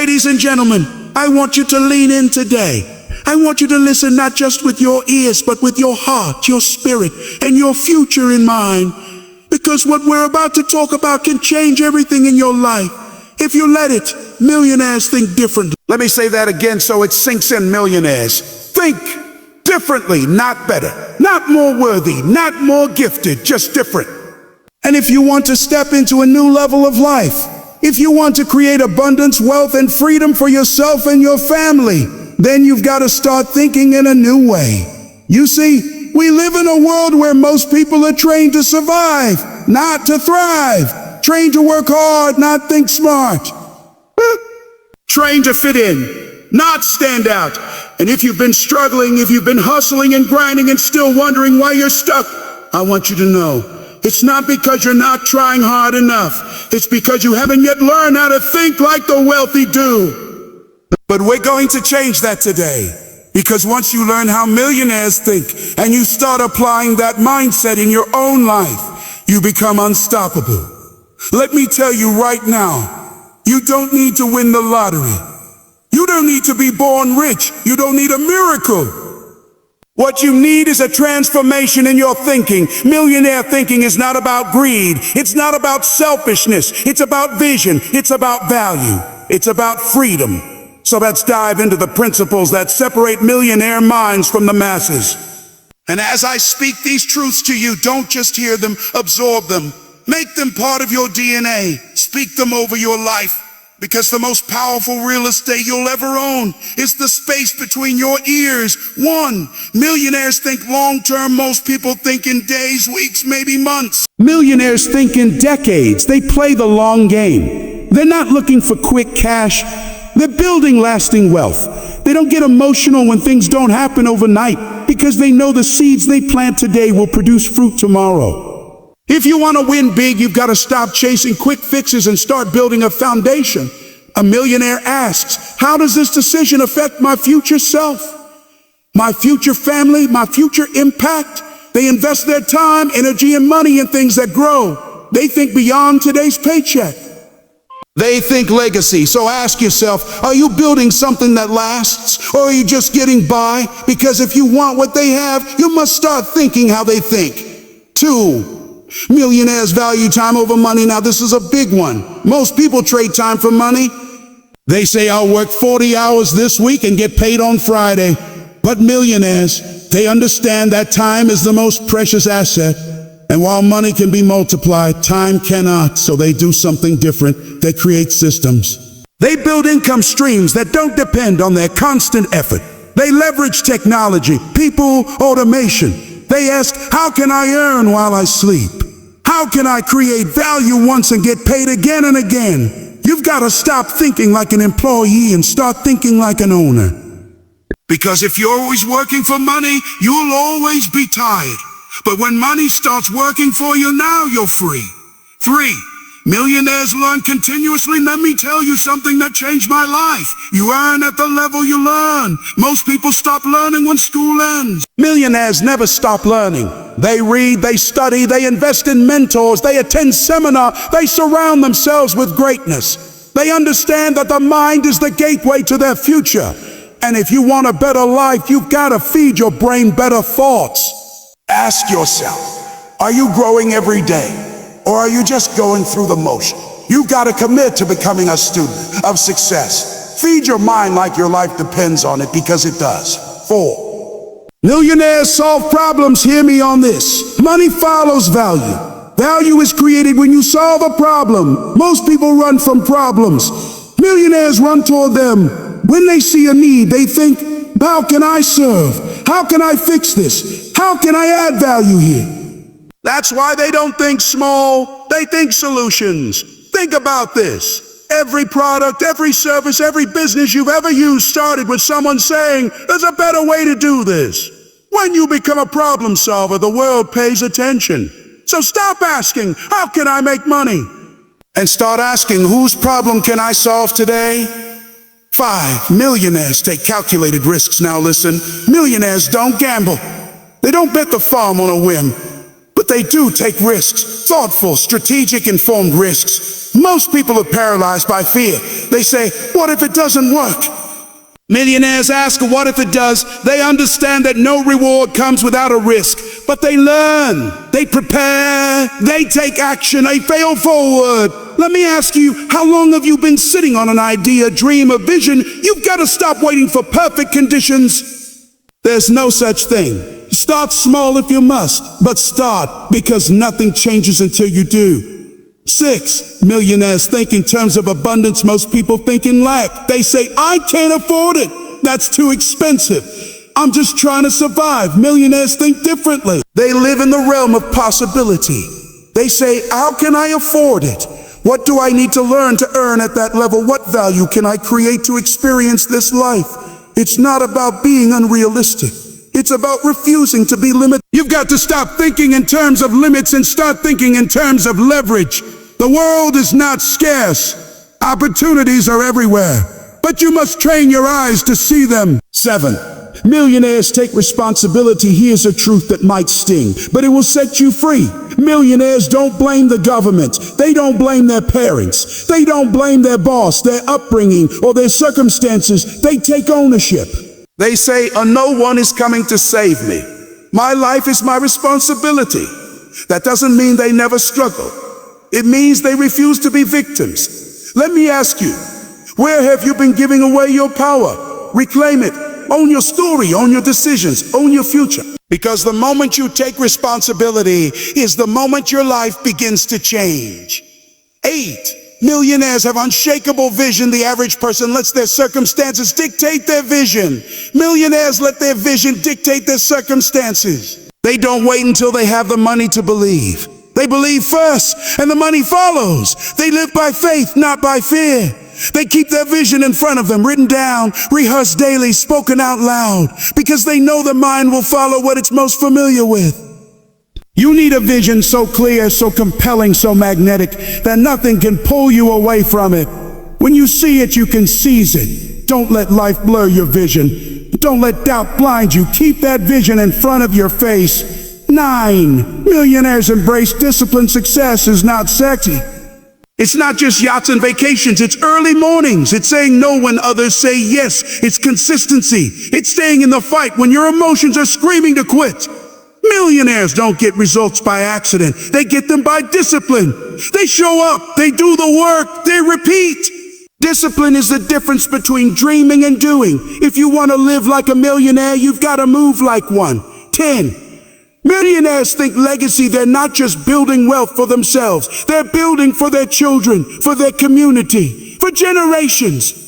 Ladies and gentlemen, I want you to lean in today. I want you to listen not just with your ears, but with your heart, your spirit, and your future in mind. Because what we're about to talk about can change everything in your life. If you let it, millionaires think differently. Let me say that again so it sinks in, millionaires. Think differently, not better. Not more worthy, not more gifted, just different. And if you want to step into a new level of life, if you want to create abundance, wealth, and freedom for yourself and your family, then you've got to start thinking in a new way. You see, we live in a world where most people are trained to survive, not to thrive. Trained to work hard, not think smart. Trained to fit in, not stand out. And if you've been struggling, if you've been hustling and grinding and still wondering why you're stuck, I want you to know, it's not because you're not trying hard enough. It's because you haven't yet learned how to think like the wealthy do. But we're going to change that today. Because once you learn how millionaires think and you start applying that mindset in your own life, you become unstoppable. Let me tell you right now, you don't need to win the lottery. You don't need to be born rich. You don't need a miracle. What you need is a transformation in your thinking. Millionaire thinking is not about greed. It's not about selfishness. It's about vision. It's about value. It's about freedom. So let's dive into the principles that separate millionaire minds from the masses. And as I speak these truths to you, don't just hear them, absorb them. Make them part of your DNA. Speak them over your life. Because the most powerful real estate you'll ever own is the space between your ears. 1, millionaires think long-term. Most people think in days, weeks, maybe months. Millionaires think in decades. They play the long game. They're not looking for quick cash. They're building lasting wealth. They don't get emotional when things don't happen overnight because they know the seeds they plant today will produce fruit tomorrow. If you want to win big, you've got to stop chasing quick fixes and start building a foundation. A millionaire asks, how does this decision affect my future self? My future family, my future impact? They invest their time, energy, and money in things that grow. They think beyond today's paycheck. They think legacy. So ask yourself, are you building something that lasts, or are you just getting by? Because if you want what they have, you must start thinking how they think. 2, millionaires value time over money. Now this is a big one. Most people trade time for money. They say, I'll work 40 hours this week and get paid on Friday. But millionaires, they understand that time is the most precious asset. And while money can be multiplied, time cannot. So they do something different. They create systems. They build income streams that don't depend on their constant effort. They leverage technology, people, automation. They ask, how can I earn while I sleep? How can I create value once and get paid again and again? You've got to stop thinking like an employee and start thinking like an owner. Because if you're always working for money, you'll always be tired. But when money starts working for you, now you're free. 3, millionaires learn continuously. Let me tell you something that changed my life. You earn at the level you learn. Most people stop learning when school ends. Millionaires never stop learning. They read, they study, they invest in mentors, they attend seminars, they surround themselves with greatness. They understand that the mind is the gateway to their future. And if you want a better life, you've got to feed your brain better thoughts. Ask yourself, are you growing every day, or are you just going through the motion? You've got to commit to becoming a student of success. Feed your mind like your life depends on it, because it does. 4, millionaires solve problems. Hear me on this. Money follows value. Value is created when you solve a problem. Most people run from problems. Millionaires run toward them. When they see a need, they think, how can I serve? How can I fix this? How can I add value here? That's why they don't think small, they think solutions. Think about this. Every product, every service, every business you've ever used started with someone saying, there's a better way to do this. When you become a problem solver, the world pays attention. So stop asking, how can I make money? And start asking, whose problem can I solve today? 5, millionaires take calculated risks. Now listen, millionaires don't gamble. They don't bet the farm on a whim, but they do take risks. Thoughtful, strategic, informed risks. Most people are paralyzed by fear. They say, what if it doesn't work? Millionaires ask, what if it does? They understand that no reward comes without a risk, but they learn, they prepare, they take action, they fail forward. Let me ask you, how long have you been sitting on an idea, dream, or vision? You've got to stop waiting for perfect conditions. There's no such thing. Start small if you must, but start, because nothing changes until you do. 6, millionaires think in terms of abundance. Most people think in lack. They say, I can't afford it. That's too expensive. I'm just trying to survive. Millionaires think differently. They live in the realm of possibility. They say, how can I afford it? What do I need to learn to earn at that level? What value can I create to experience this life? It's not about being unrealistic. It's about refusing to be limited. You've got to stop thinking in terms of limits and start thinking in terms of leverage. The world is not scarce. Opportunities are everywhere, but you must train your eyes to see them. 7, millionaires take responsibility. Here's a truth that might sting, but it will set you free. Millionaires don't blame the government. They don't blame their parents. They don't blame their boss, their upbringing, or their circumstances. They take ownership. They say, no one is coming to save me. My life is my responsibility. That doesn't mean they never struggle. It means they refuse to be victims. Let me ask you, where have you been giving away your power? Reclaim it. Own your story, own your decisions, own your future. Because the moment you take responsibility is the moment your life begins to change. 8, millionaires have unshakable vision. The average person lets their circumstances dictate their vision. Millionaires let their vision dictate their circumstances. They don't wait until they have the money to believe. They believe first, and the money follows. They live by faith, not by fear. They keep their vision in front of them, written down, rehearsed daily, spoken out loud, because they know the mind will follow what it's most familiar with. You need a vision so clear, so compelling, so magnetic, that nothing can pull you away from it. When you see it, you can seize it. Don't let life blur your vision. Don't let doubt blind you. Keep that vision in front of your face. 9, millionaires embrace discipline. Success is not sexy. It's not just yachts and vacations. It's early mornings. It's saying no when others say yes. It's consistency. It's staying in the fight when your emotions are screaming to quit. Millionaires don't get results by accident. They get them by discipline. They show up. They do the work. They repeat. Discipline is the difference between dreaming and doing. If you want to live like a millionaire, you've got to move like one. 10, millionaires think legacy. They're not just building wealth for themselves. They're building for their children, for their community, for generations.